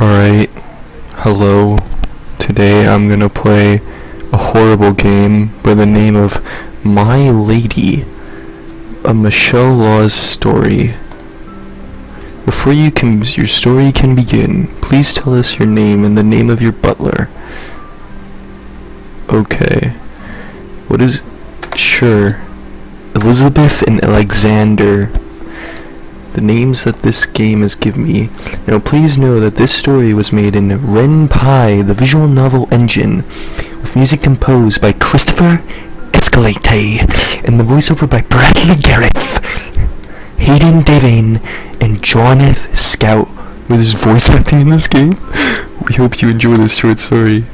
Alright, hello. Today I'm gonna play a horrible game by the name of My Lady, a Michelle Laws story. Before your story can begin, please tell us your name and the name of your butler. Okay. Sure. Elizabeth and Alexander. The names that this game has given me. Now please know that this story was made in Ren'Py, the visual novel engine, with music composed by Christopher Escalante, and the voiceover by Bradley Gareth, Hayden Devane, and John F. Scout, with his voice acting in this game. We hope you enjoy this short story.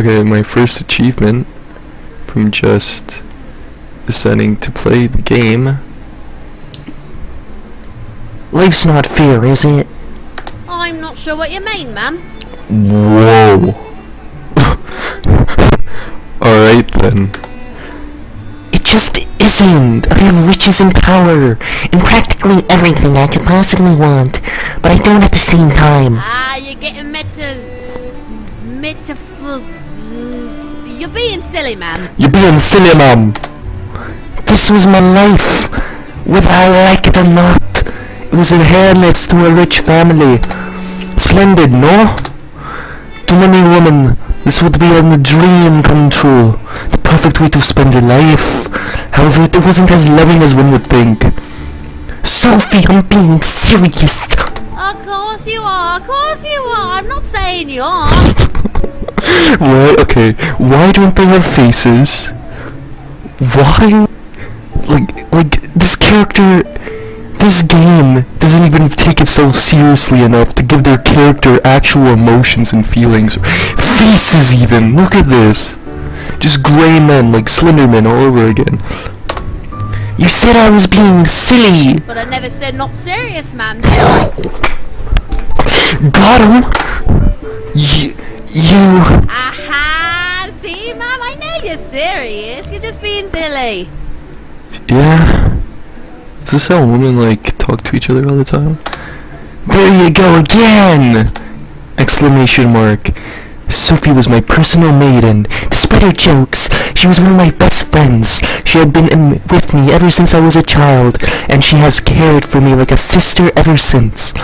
Okay, my first achievement from just deciding to play the game. Life's not fair, is it? I'm not sure what you mean, ma'am. Whoa. Alright then. It just isn't. I have riches and power, and practically everything I could possibly want, but I don't at the same time. You're getting You're being silly, ma'am. You're being silly, ma'am. This was my life, whether I like it or not. It was inheritance to a rich family. Splendid, no? To many women, this would be a dream come true. The perfect way to spend a life. However, it wasn't as loving as one would think. Sophie, I'm being serious. Of course you are, I'm not saying you aren't. What? Okay. Why don't they have faces? Why? Like, this character... This game doesn't even take itself seriously enough to give their character actual emotions and feelings. Faces even! Look at this! Just grey men, like Slender Men all over again. You said I was being silly! But I never said not serious, ma'am. Got him! You... Aha! See, ma'am, I know you're serious. You're just being silly. Yeah? Is this how women, like, talk to each other all the time? There you go again! Exclamation mark. Sophie was my personal maid, and despite her jokes, she was one of my best friends. She had been with me ever since I was a child, and she has cared for me like a sister ever since.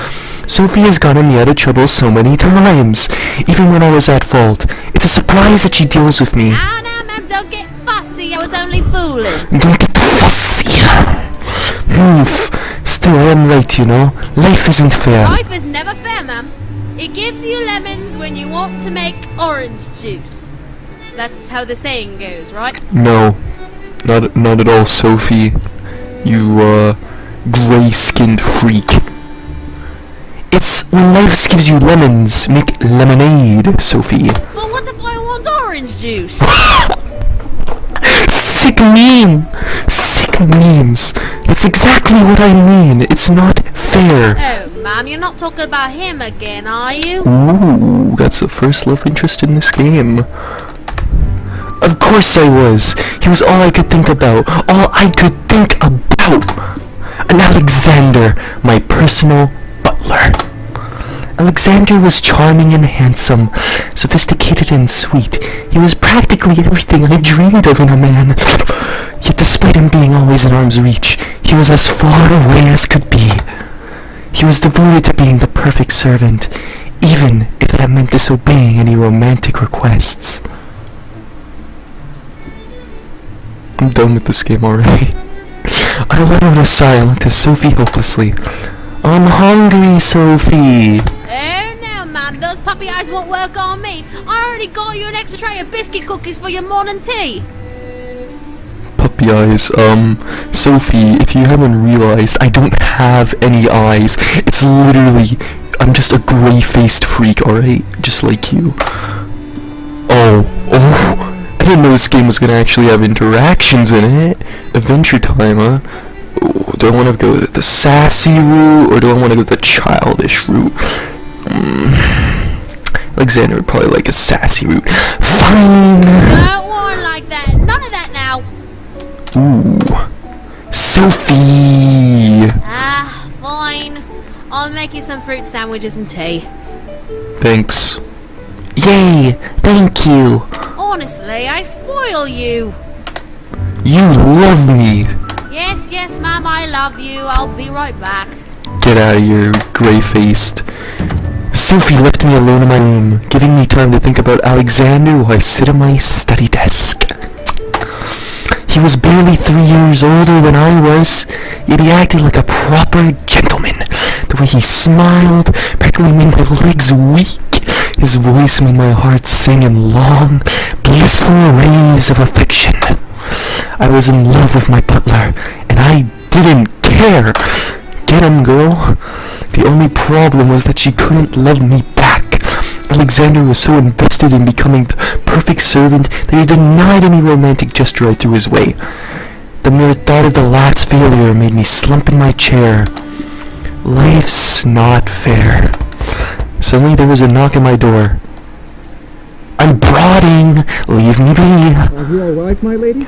Sophie has gotten me out of trouble so many times, even when I was at fault. It's a surprise that she deals with me. Now, ma'am, don't get fussy. I was only fooling. Don't get fussy. Still, I am right, you know. Life isn't fair. Life is never fair, ma'am. It gives you lemons when you want to make orange juice. That's how the saying goes, right? No. Not at all, Sophie. You, grey-skinned freak. It's when life gives you lemons, make lemonade, Sophie. But what if I want orange juice? Sick meme! Sick memes. That's exactly what I mean. It's not fair. Oh, ma'am, you're not talking about him again, are you? Ooh, that's the first love interest in this game. Of course I was. He was all I could think about. All I could think about. And Alexander, my personal butler. Alexander was charming and handsome, sophisticated and sweet. He was practically everything I dreamed of in a man. Yet despite him being always in arm's reach, he was as far away as could be. He was devoted to being the perfect servant, even if that meant disobeying any romantic requests. I'm done with this game already. I let out a sigh and looked at Sophie hopelessly. I'm hungry, Sophie. Oh, no, ma'am, those puppy eyes won't work on me. I already got you an extra tray of biscuit cookies for your morning tea. Puppy eyes. Sophie, if you haven't realized, I don't have any eyes. It's literally, I'm just a grey-faced freak, alright? Just like you. Oh, I didn't know this game was gonna actually have interactions in it. Adventure time, huh? Ooh, do I want to go the sassy route, or do I want to go the childish route? Alexander would probably like a sassy route. Fine. Don't warn like that. None of that now. Ooh. Sophie! Fine. I'll make you some fruit sandwiches and tea. Thanks. Yay! Thank you! Honestly, I spoil you. You love me! Yes, yes, ma'am, I love you. I'll be right back. Get out of here, gray-faced. Sophie left me alone in my room, giving me time to think about Alexander while I sit at my study desk. He was barely 3 years older than I was, yet he acted like a proper gentleman. The way he smiled practically made my legs weak. His voice made my heart sing in long, blissful rays of affection. I was in love with my butler, and I didn't care. Get him, girl. The only problem was that she couldn't love me back. Alexander was so invested in becoming the perfect servant that he denied any romantic gesture I threw his way. The mere thought of the last failure made me slump in my chair. Life's not fair. Suddenly there was a knock at my door. I'm brooding. Leave me be. Have you arrived, my lady?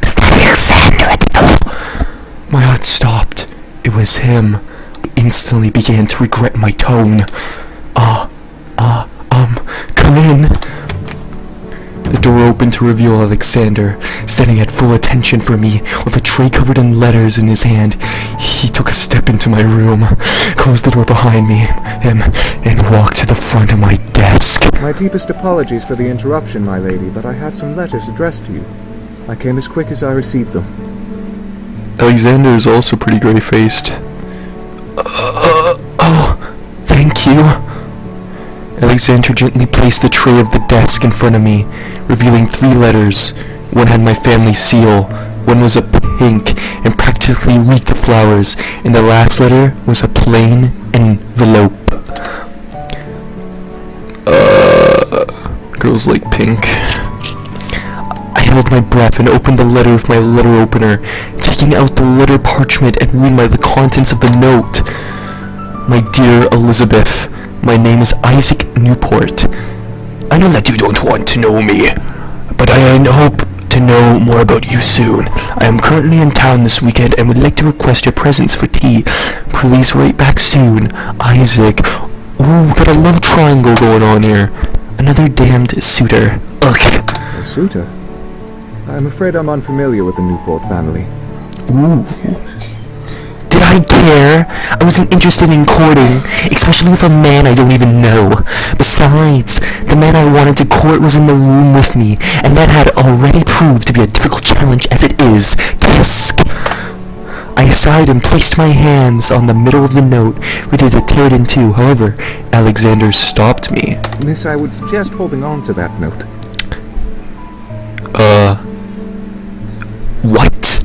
Is that Alexander at the door? My heart stopped. It was him. I instantly began to regret my tone. Come in. The door opened to reveal Alexander, standing at full attention for me, with a tray covered in letters in his hand. He took a step into my room, closed the door behind him, and walked to the front of my desk. My deepest apologies for the interruption, my lady, but I have some letters addressed to you. I came as quick as I received them. Alexander is also pretty gray-faced. Thank you. Alexander gently placed the tray of the desk in front of me, revealing 3 letters. One had my family seal, one was a pink and practically reeked of flowers, and the last letter was a plain envelope. Girls like pink. I held my breath and opened the letter with my letter opener, taking out the letter parchment and reading the contents of the note. My dear Elizabeth, my name is Isaac Newport. I know that you don't want to know me, but I hope to know more about you soon. I am currently in town this weekend and would like to request your presence for tea. Please write back soon. Isaac. Ooh, we got a love triangle going on here. Another damned suitor. Ugh. A suitor? I'm afraid I'm unfamiliar with the Newport family. Ooh. Did I care? I wasn't interested in courting, especially with a man I don't even know. Besides, the man I wanted to court was in the room with me, and that had already proved to be a difficult challenge as it is. Task. I sighed and placed my hands on the middle of the note, ready to tear it in two. However, Alexander stopped me. Miss, I would suggest holding on to that note. What?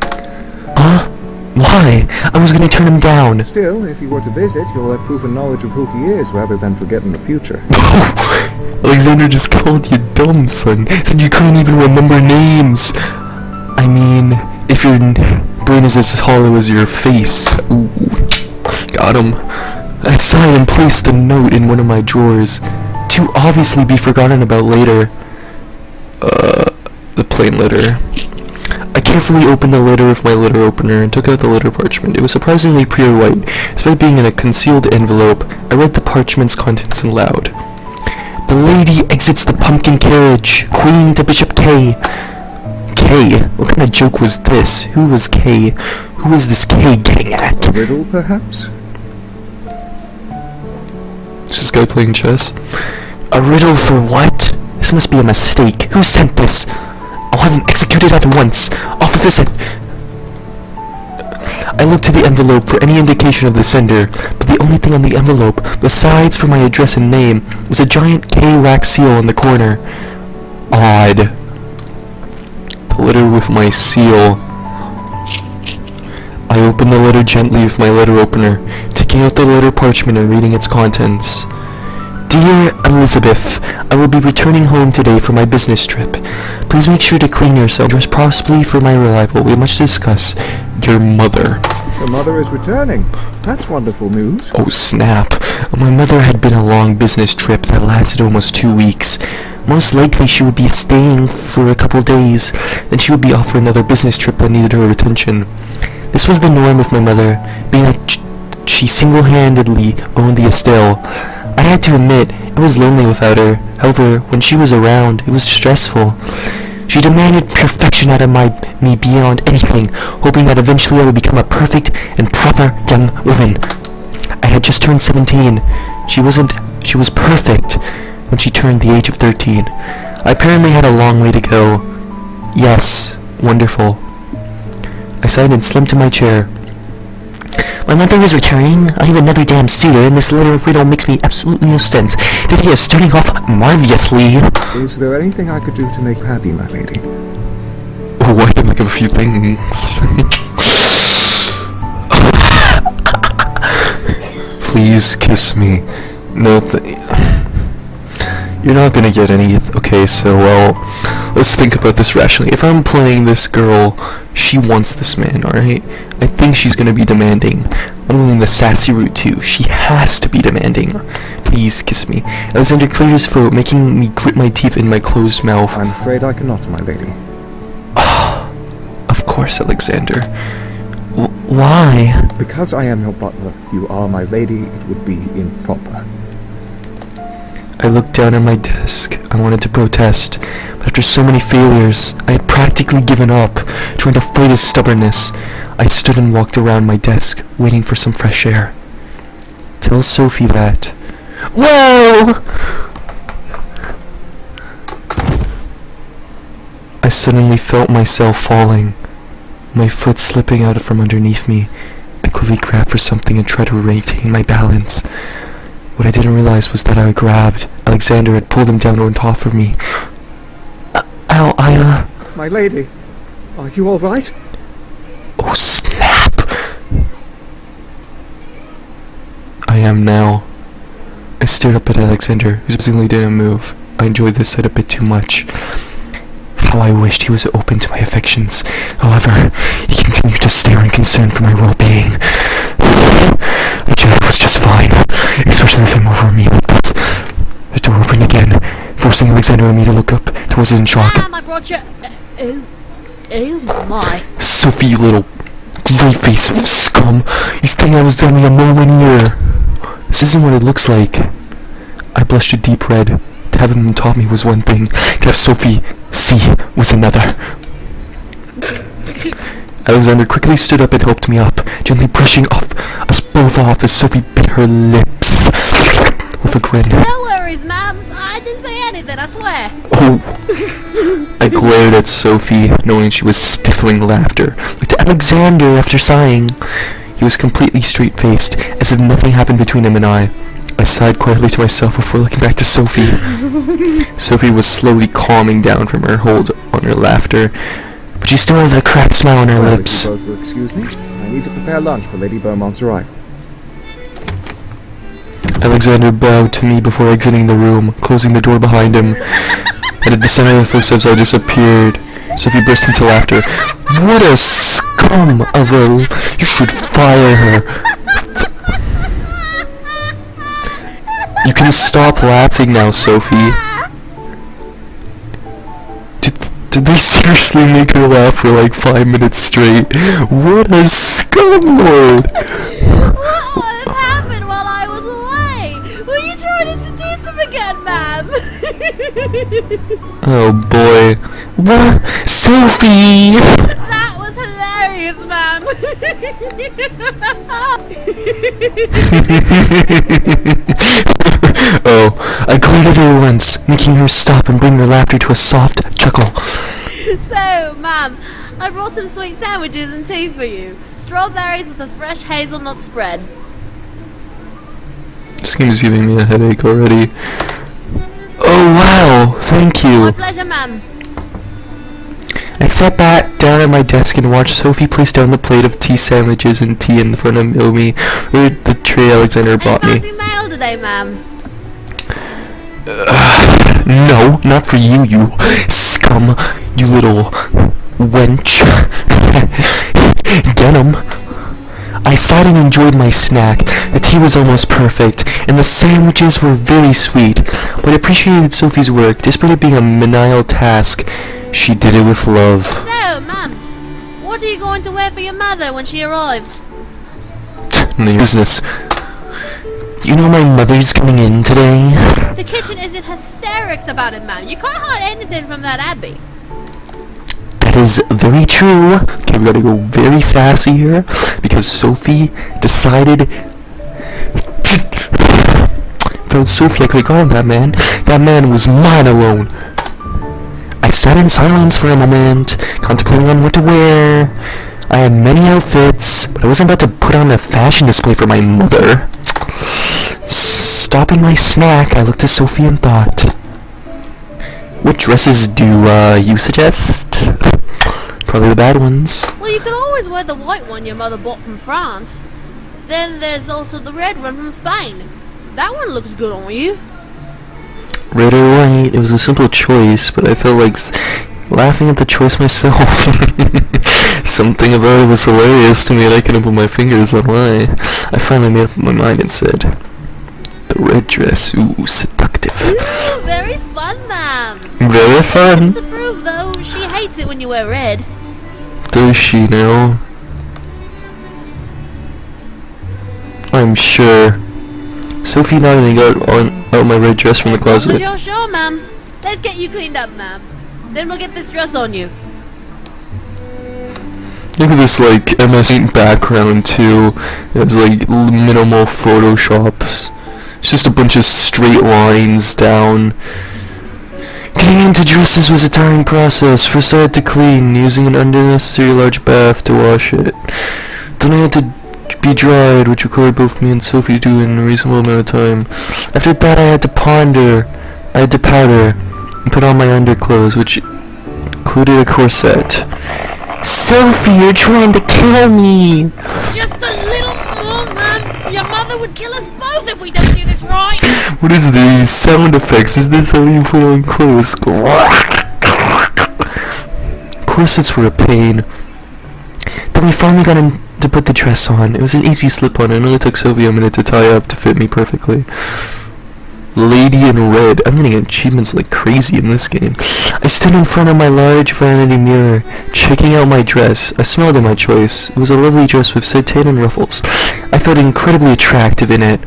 Why? I was gonna turn him down. Still, if you were to visit, you'll have proven knowledge of who he is rather than forgetting the future. Alexander just called you dumb, son. Said you couldn't even remember names. I mean, if your brain is as hollow as your face. Ooh, got him. I sighed and placed the note in one of my drawers, to obviously be forgotten about later. The plain letter. I carefully opened the letter with my letter opener and took out the letter parchment. It was surprisingly pure white. Despite being in a concealed envelope, I read the parchment's contents aloud. The lady exits the pumpkin carriage. Queen to Bishop K. K? What kind of joke was this? Who was K? Who is this K getting at? A riddle, perhaps? Is this guy playing chess? A riddle for what? This must be a mistake. Who sent this? I'll have him executed at once. Officer I looked to the envelope for any indication of the sender, but the only thing on the envelope, besides for my address and name, was a giant K wax seal in the corner. Odd. The letter with my seal. I opened the letter gently with my letter opener, taking out the letter parchment and reading its contents. Dear Elizabeth, I will be returning home today for my business trip. Please make sure to clean yourself. Dress properly for my arrival. We have much to discuss. Your mother. Your mother is returning. That's wonderful news. Oh snap. My mother had been a long business trip that lasted almost 2 weeks. Most likely she would be staying for a couple days, then she would be off for another business trip that needed her attention. This was the norm with my mother, being that she single-handedly owned the Estelle. I had to admit, it was lonely without her. However, when she was around, it was stressful. She demanded perfection out of me beyond anything, hoping that eventually I would become a perfect and proper young woman. I had just turned 17. She was perfect when she turned the age of 13. I apparently had a long way to go. Yes, wonderful. I sighed and slumped in my chair. My mother is returning. I have another damn suitor, and this little riddle makes me absolutely no sense. That he is starting off marvelously. Is there anything I could do to make you happy, my lady? Oh, I can think of a few things. Please kiss me. No, you're not gonna get any. Okay, so, well, let's think about this rationally. If I'm playing this girl, she wants this man, alright? I think she's gonna be demanding. I'm going the sassy route too. She has to be demanding. Please kiss me. Alexander cleared his throat, making me grit my teeth in my closed mouth. I'm afraid I cannot, my lady. Of course, Alexander. Why? Because I am your butler, you are my lady, it would be improper. I looked down at my desk. I wanted to protest, but after so many failures, I had practically given up, trying to fight his stubbornness. I stood and walked around my desk, waiting for some fresh air. Tell Sophie that. Whoa! I suddenly felt myself falling, my foot slipping out from underneath me. I quickly grabbed for something and tried to retain my balance. What I didn't realize was that I grabbed. Alexander had pulled him down on top of me. Ow, My lady, are you alright? Oh, snap! I am now. I stared up at Alexander, who seemingly didn't move. I enjoyed this sight a bit too much. How I wished he was open to my affections. However, he continued to stare unconcerned for my well-being. Which was just fine, especially with him over me like this. The door opened again, forcing Alexander and me to look up towards it in shock. Ma'am, I brought you... Oh my. Sophie, you little grey-faced scum. You think I was only a moment here. This isn't what it looks like. I blushed a deep red. To have him on top of me was one thing. To have Sophie see was another. Alexander quickly stood up and helped me up, gently brushing us both off as Sophie bit her lips with a grin. No worries, ma'am. I didn't say anything, I swear. Oh! I glared at Sophie, knowing she was stifling laughter. Looked at Alexander after sighing. He was completely straight-faced, as if nothing happened between him and I. I sighed quietly to myself before looking back to Sophie. Sophie was slowly calming down from her hold on her laughter, but she still had a cracked smile on her Well, lips. if you both will excuse me, I need to prepare lunch for Lady Beaumont's arrival. Alexander bowed to me before exiting the room, closing the door behind him. And at the center of the footsteps I disappeared. Sophie burst into laughter. What a scum of a... You should fire her. You can stop laughing now, Sophie. Did they seriously make her laugh for like 5 minutes straight? What a scumlord! What happened while I was away? Were you trying to seduce him again, ma'am? Oh boy. What? Sophie! That was hilarious, ma'am. Oh, I glared at her once, making her stop and bring her laughter to a soft chuckle. So, ma'am, I brought some sweet sandwiches and tea for you. Strawberries with a fresh hazelnut spread. This game is giving me a headache already. Oh wow, thank My you. pleasure, ma'am. I sat back down at my desk and watched Sophie place down the plate of tea sandwiches and tea in front of me, or the tray Alexander Any brought me. fancy mail today, ma'am? No, not for you, you scum, you little wench. Get 'em. I sat and enjoyed my snack. The tea was almost perfect, and the sandwiches were very sweet. But I appreciated Sophie's work. Despite it being a menial task, she did it with love. So, ma'am, what are you you going to wear for your mother when she arrives? None of your business. You know my mother's coming in today? The kitchen is in hysterics about it, ma'am. You can't hide anything from that Abby. That is very true. Okay, we gotta go very sassy here because Sophie decided. If I was Sophie, I could have gone that man. That man was mine alone. I sat in silence for a moment, contemplating on what to wear. I had many outfits, but I wasn't about to put on a fashion display for my mother. Stopping my snack, I looked at Sophie and thought, what dresses do you suggest? Probably the bad ones. Well, you could always wear the white one your mother bought from France. Then there's also the red one from Spain. That one looks good on you. Red or white, it was a simple choice, but I felt like laughing at the choice myself. Something about it was hilarious to me and I couldn't put my fingers on why. I finally made up my mind and said, the red dress, ooh, seductive. Ooh, very fun, ma'am. Very fun. Disapprove, though. She hates it when you wear red. Does she now? I'm sure. Sophie nodded and got out my red dress from the As long as closet. you're sure, ma'am. Let's get you cleaned up, ma'am. Then we'll get this dress on you. Look at this, like, MS Paint background, too. It's, like, minimal photoshops. It's just a bunch of straight lines down. Getting into dresses was a tiring process. First I had to clean, using an unnecessary large bath to wash it. Then I had to be dried, which required both me and Sophie to do in a reasonable amount of time. After that I had to powder, and put on my underclothes, which included a corset. Sophie, you're trying to kill me! Just a little more, ma'am. Your mother would kill us both if we don't do this right. What is these sound effects? Is this how you put on clothes? Corsets were a pain. Then we finally got in to put the dress on. It was an easy slip-on and it only took Sophie a minute to tie up to fit me perfectly. Lady in red. I'm getting achievements like crazy in this game. I stood in front of my large vanity mirror, checking out my dress. I smiled at my choice. It was a lovely dress with satin and ruffles. I felt incredibly attractive in it,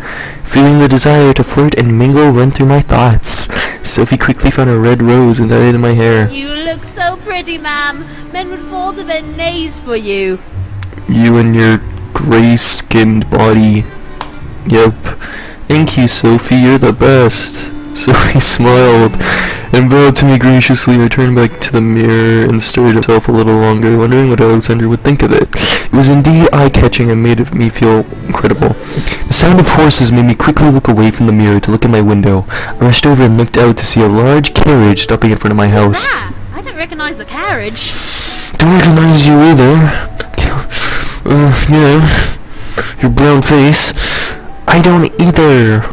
feeling the desire to flirt and mingle run through my thoughts. Sophie quickly found a red rose and tied it in my hair. You look so pretty, ma'am. Men would fall to their knees for you. You and your gray-skinned body. Yep. Thank you, Sophie, you're the best. Sophie smiled and bowed to me graciously. I turned back to the mirror and stared at myself a little longer, wondering what Alexander would think of it. It was indeed eye-catching and made me feel incredible. The sound of horses made me quickly look away from the mirror to look at my window. I rushed over and looked out to see a large carriage stopping in front of my house. Ah, I don't recognize the carriage. Don't recognize you either. Your brown face. I don't either.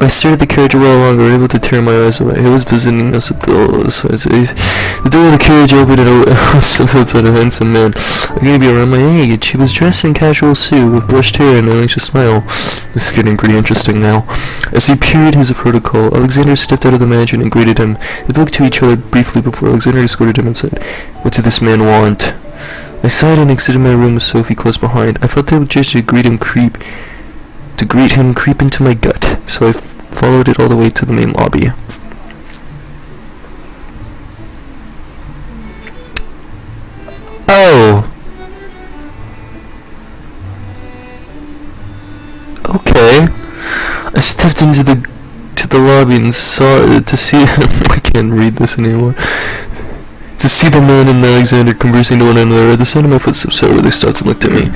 I stared at the carriage a while longer, unable to tear my eyes away. It was visiting us at the door of the carriage opened and it was some sort of handsome man. I'm gonna be around my age. He was dressed in casual suit with brushed hair and an anxious smile. This is getting pretty interesting now. As he peered his protocol, Alexander stepped out of the mansion and greeted him. They spoke to each other briefly before Alexander escorted him and said, "What did this man want?" I sighed and exited my room with Sophie close behind. I felt the gesture to greet him creep into my gut, so I followed it all the way to the main lobby. Oh. Okay. I stepped into the lobby and saw to see I can't read this anymore. To see the man and Alexander conversing to one another. At the sound of my footsteps, however, they stopped and looked at me.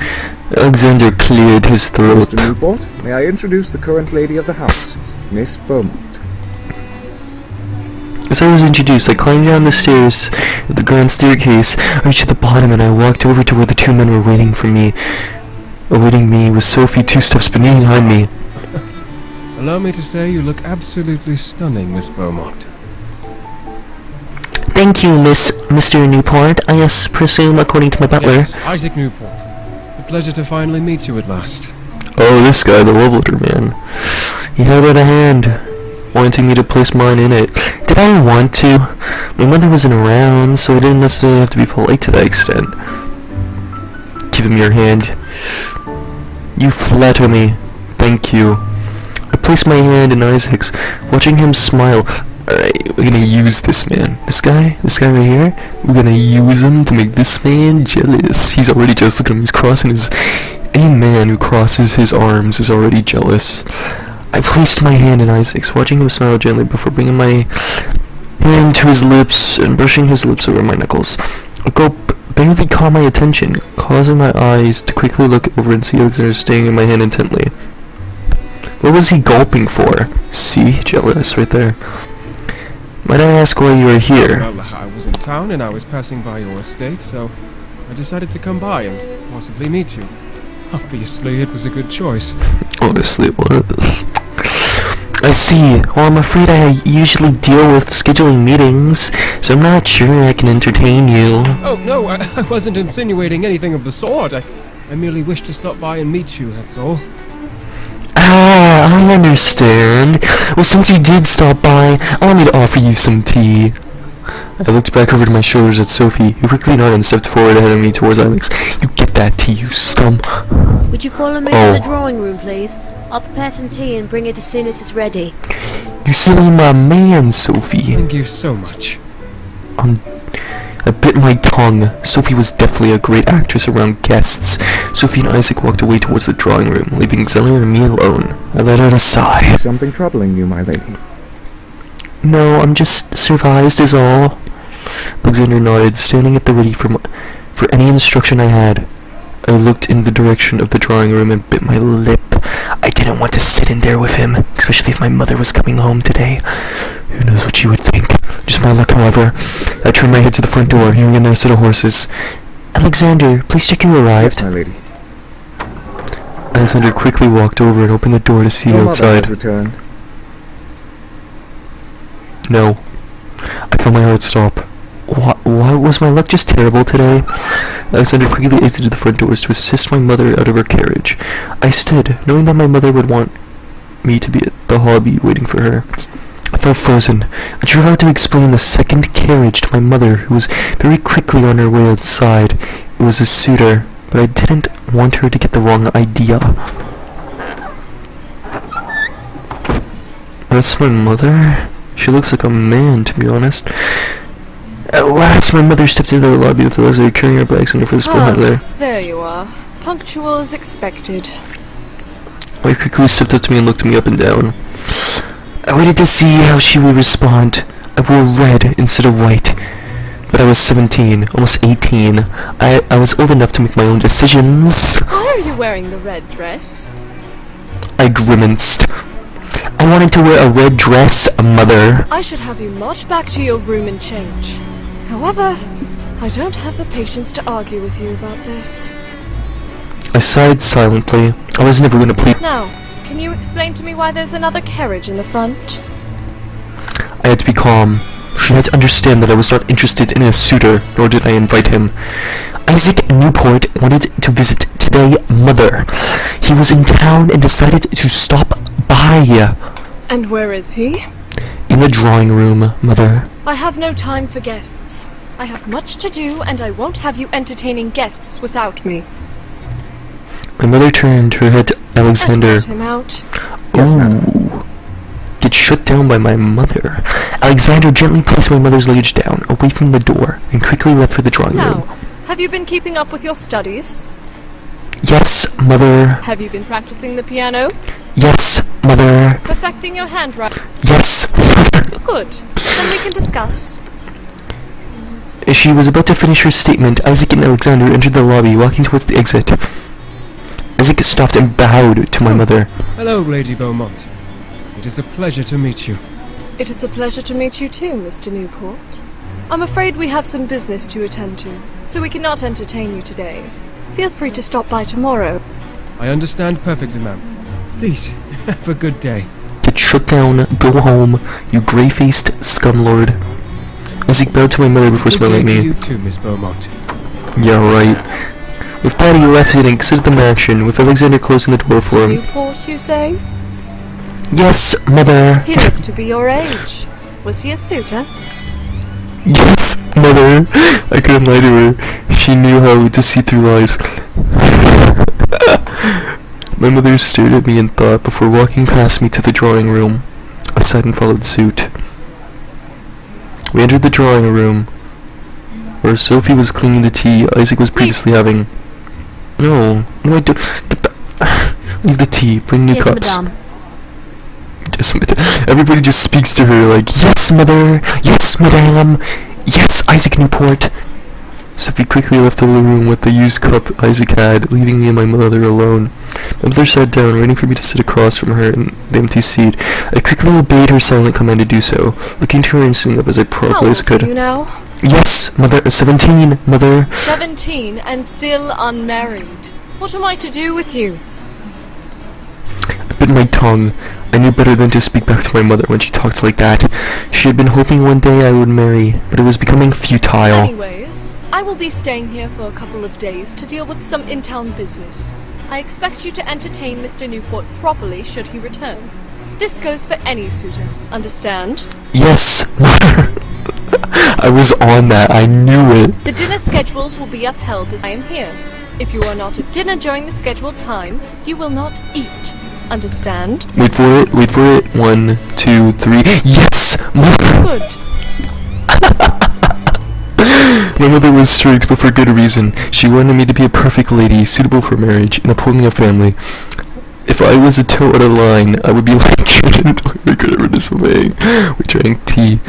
Alexander cleared his throat. Mr. Newport, may I introduce the current lady of the house, Miss Beaumont. As I was introduced, I climbed down the stairs of the grand staircase. I reached the bottom and I walked over to where the two men were waiting for me. Awaiting me was Sophie 2 steps behind me. Allow me to say you look absolutely stunning, Miss Beaumont. Thank you, Mr. Newport. I presume, according to my butler. Yes, Isaac Newport. It's a pleasure to finally meet you at last. Oh, this guy, the love letter man. He held out a hand, wanting me to place mine in it. Did I want to? My mother wasn't around, so I didn't necessarily have to be polite to that extent. Give him your hand. You flatter me. Thank you. I placed my hand in Isaac's, watching him smile. Alright, we're gonna use this man. This guy right here, we're gonna use him to make this man jealous. He's already jealous. Look at him, he's crossing his... Any man who crosses his arms is already jealous. I placed my hand in Isaac's, watching him smile gently before bringing my hand to his lips and brushing his lips over my knuckles. A gulp barely caught my attention, causing my eyes to quickly look over and see Alexander staring at my hand intently. What was he gulping for? See? Jealous right there. Might I ask why you are here? Well, I was in town and I was passing by your estate, so I decided to come by and possibly meet you. Obviously, it was a good choice. Obviously it was. I see. Well, I'm afraid I usually deal with scheduling meetings, so I'm not sure I can entertain you. Oh, no, I wasn't insinuating anything of the sort. I merely wished to stop by and meet you, that's all. Ah, I understand. Well, since you did stop by, allow me to offer you some tea. I looked back over to my shoulders at Sophie, who quickly nodded and stepped forward ahead of me towards Alex. You get that tea, you scum. Would you follow me to the drawing room, please? I'll prepare some tea and bring it as soon as it's ready. You silly my man, Sophie. Thank you so much. I bit my tongue. Sophie was definitely a great actress around guests. Sophie and Isaac walked away towards the drawing room, leaving Zeller and me alone. I let out a sigh. Something troubling you, my lady? No, I'm just surprised is all. Alexander nodded, standing at the ready for any instruction I had. I looked in the direction of the drawing room and bit my lip. I didn't want to sit in there with him, especially if my mother was coming home today. Who knows what she would think. Just my luck, however. I turned my head to the front door, hearing a nurse of horses. Alexander, please check you arrived. Yes, my lady. Alexander quickly walked over and opened the door to see Your mother outside. has returned. No. I felt my heart stop. Why was my luck just terrible today? Alexander quickly exited the front doors to assist my mother out of her carriage. I stood, knowing that my mother would want me to be at the hobby waiting for her. I felt frozen. I drove out to explain the second carriage to my mother, who was very quickly on her way outside. It was a suitor, but I didn't want her to get the wrong idea. That's my mother? She looks like a man, to be honest. At last, my mother stepped into the lobby with Leslie carrying her bags on her foot behind her. There you are. Punctual as expected. I quickly stepped up to me and looked me up and down. I waited to see how she would respond. I wore red instead of white. But I was 17, almost 18. I was old enough to make my own decisions. Why are you wearing the red dress? I grimaced. I wanted to wear a red dress, mother. I should have you march back to your room and change. However, I don't have the patience to argue with you about this. I sighed silently. I was never going to plead. Now, can you explain to me why there's another carriage in the front? I had to be calm. She had to understand that I was not interested in a suitor, nor did I invite him. Isaac Newport wanted to visit today, mother. He was in town and decided to stop by. And where is he? In the drawing room, mother. I have no time for guests. I have much to do, and I won't have you entertaining guests without me. My mother turned her head to Alexander. Escort him out. Yes, madam. Ooh. Get shut down by my mother. Alexander gently placed my mother's luggage down, away from the door, and quickly left for the drawing Now, room. have you been keeping up with your studies? Yes, mother. Have you been practicing the piano? Yes, mother. Perfecting your handwriting? Yes, mother. Good. Then we can discuss. As she was about to finish her statement, Isaac and Alexander entered the lobby, walking towards the exit. Isaac stopped and bowed to my mother. Hello, Lady Beaumont. It is a pleasure to meet you. It is a pleasure to meet you too, Mr. Newport. I'm afraid we have some business to attend to, so we cannot entertain you today. Feel free to stop by tomorrow. I understand perfectly, ma'am. Please, have a good day. Get shut down, go home, you grey-faced scumlord. Isaac bowed to my mother before Good smiling day at to me. you too, Miss Beaumont. Yeah, right. With that, he left and exited the mansion, with Alexander closing the door for Mr. him. Newport, you say? Yes, mother. He looked to be your age. Was he a suitor? Yes, mother. I couldn't lie to her. She knew how to see through lies. My mother stared at me in thought before walking past me to the drawing room. I sighed and followed suit. We entered the drawing room, where Sophie was cleaning the tea Isaac was previously having. No, I don't. Leave the tea. Bring new Yes, cups. madame. Yes, everybody just speaks to her like, "Yes, mother. Yes, madame. Yes, Isaac Newport." Sophie quickly left the room with the used cup Isaac had, leaving me and my mother alone. My mother sat down, waiting for me to sit across from her in the empty seat. I quickly obeyed her silent command to do so, looking to her and sitting up as I How properly as I old are you could. now? Yes, mother. 17, mother. 17 and still unmarried. What am I to do with you? I bit my tongue. I knew better than to speak back to my mother when she talked like that. She had been hoping one day I would marry, but it was becoming futile. Anyways, I will be staying here for a couple of days to deal with some in-town business. I expect you to entertain Mr. Newport properly should he return. This goes for any suitor, understand? Yes, mother. I was on that. I knew it. The dinner schedules will be upheld as I am here. If you are not at dinner during the scheduled time, you will not eat. Understand? Wait for it. Wait for it. 1, 2, 3. Yes, mother. Good. My mother was strict, but for good reason. She wanted me to be a perfect lady, suitable for marriage, and upholding a family. If I was a toe out of line, I would be lectured and regret ever disobeying. We drank tea,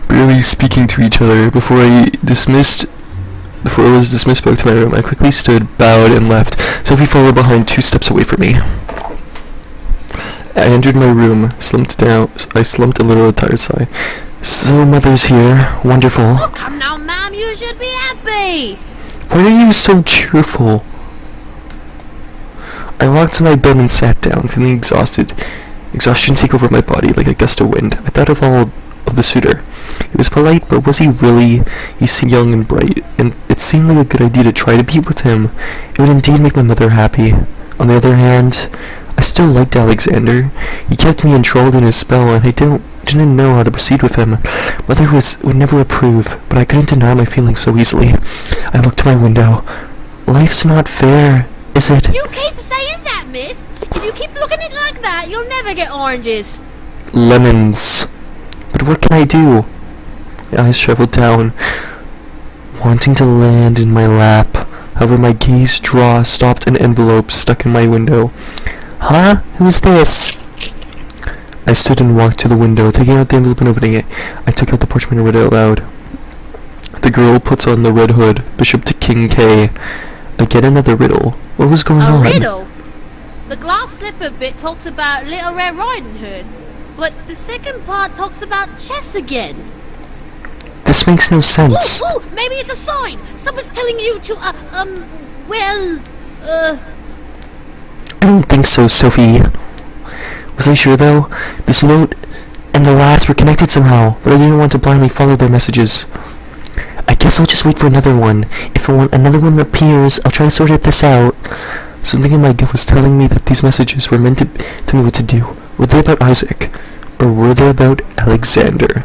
barely speaking to each other. Before I was dismissed back to my room, I quickly stood, bowed, and left. Sophie followed behind 2 steps away from me. I entered my room, slumped down. I slumped a little, tired sigh. So, mother's here. Wonderful. Oh, come now, ma'am. You should be happy. Why are you so cheerful? I walked to my bed and sat down, feeling exhausted. Exhaustion take over my body like a gust of wind. I thought of all of the suitor. He was polite, but was he really? He seemed young and bright, and it seemed like a good idea to try to be with him. It would indeed make my mother happy. On the other hand, I still liked Alexander. He kept me enthralled in his spell, and I didn't know how to proceed with him. Mother would never approve, but I couldn't deny my feelings so easily. I looked to my window. Life's not fair, is it? You keep saying that, miss. If you keep looking at it like that, you'll never get oranges. Lemons. But what can I do? My eyes traveled down, wanting to land in my lap. However, my gaze stopped an envelope stuck in my window. Huh? Who's this? I stood and walked to the window, taking out the envelope and opening it. I took out the parchment and read it out loud. The girl puts on the red hood, Bishop to King K. Again another riddle. What was going A on? riddle? The glass slipper bit talks about Little Red Riding Hood, but the second part talks about chess again. This makes no sense. Ooh, maybe it's a sign. Someone's telling you to, I don't think so, Sophie. Was I sure though? This note and the last were connected somehow, but I didn't want to blindly follow their messages. I guess I'll just wait for another one. If another one appears, I'll try to sort this out. Something in my gut was telling me that these messages were meant to tell me what to do. Were they about Isaac? Or were they about Alexander?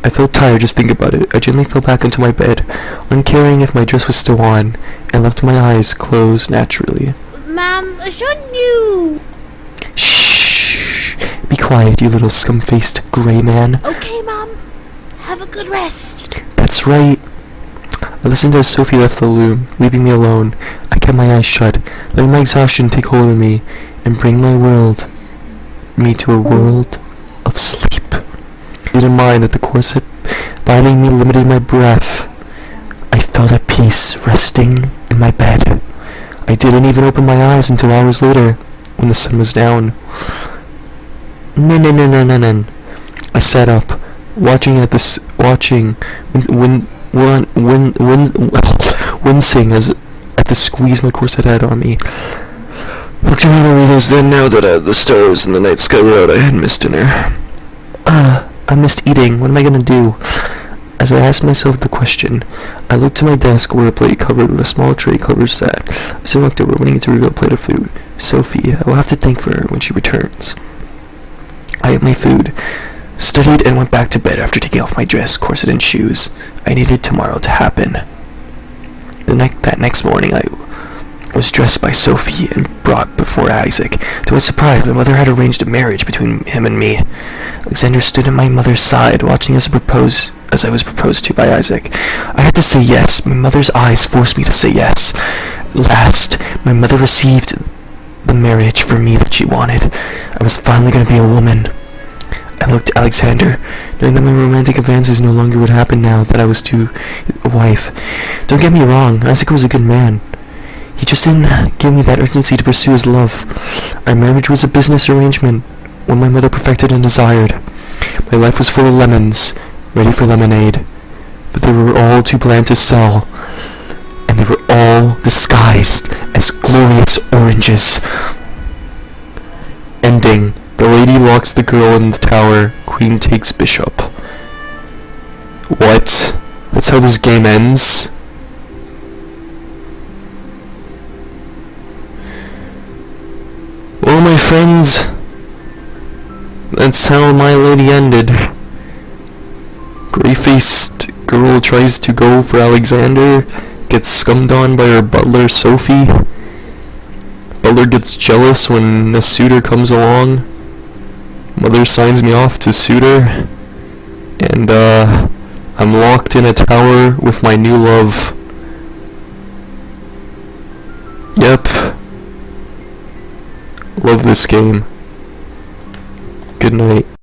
I felt tired just thinking about it. I gently fell back into my bed, uncaring if my dress was still on, and left my eyes closed naturally. ma'am, shouldn't you? Shh! Be quiet, you little scum-faced grey man. Okay, ma'am. Have a good rest. That's right. I listened as Sophie left the room, leaving me alone. I kept my eyes shut, letting my exhaustion take hold of me, and bring me to a world of sleep. I didn't mind that the corset binding me limited my breath. I felt at peace, resting in my bed. I didn't even open my eyes until hours later, when the sun was down. No. I sat up, wincing at the squeeze my corset had on me. Looked around and realized then now that the stars in the night sky were out, I had missed dinner. I missed eating. What am I gonna do? As I asked myself the question, I looked to my desk where a plate covered with a small tray covered sat. I soon walked over, waiting to reveal a plate of food. Sophie, I will have to thank for her when she returns. I ate my food, studied, and went back to bed after taking off my dress, corset, and shoes. I needed tomorrow to happen. That next morning, I was dressed by Sophie and brought before Isaac. To my surprise, my mother had arranged a marriage between him and me. Alexander stood at my mother's side, watching as I was proposed to by Isaac. I had to say yes. My mother's eyes forced me to say yes. At last, my mother received the marriage for me that she wanted. I was finally going to be a woman. I looked at Alexander, knowing that my romantic advances no longer would happen now that I was to a wife. Don't get me wrong, Isaac was a good man. He just didn't give me that urgency to pursue his love. Our marriage was a business arrangement, one my mother perfected and desired. My life was full of lemons, ready for lemonade, but they were all too bland to sell, and they were all disguised as glorious oranges. Ending. The lady locks the girl in the tower. Queen takes bishop. What? That's how this game ends? Well, my friends, that's how My Lady ended. Grey-faced girl tries to go for Alexander, gets scummed on by her butler Sophie. Butler gets jealous when a suitor comes along. Mother signs me off to suitor, and I'm locked in a tower with my new love. Yep. Love this game. Good night.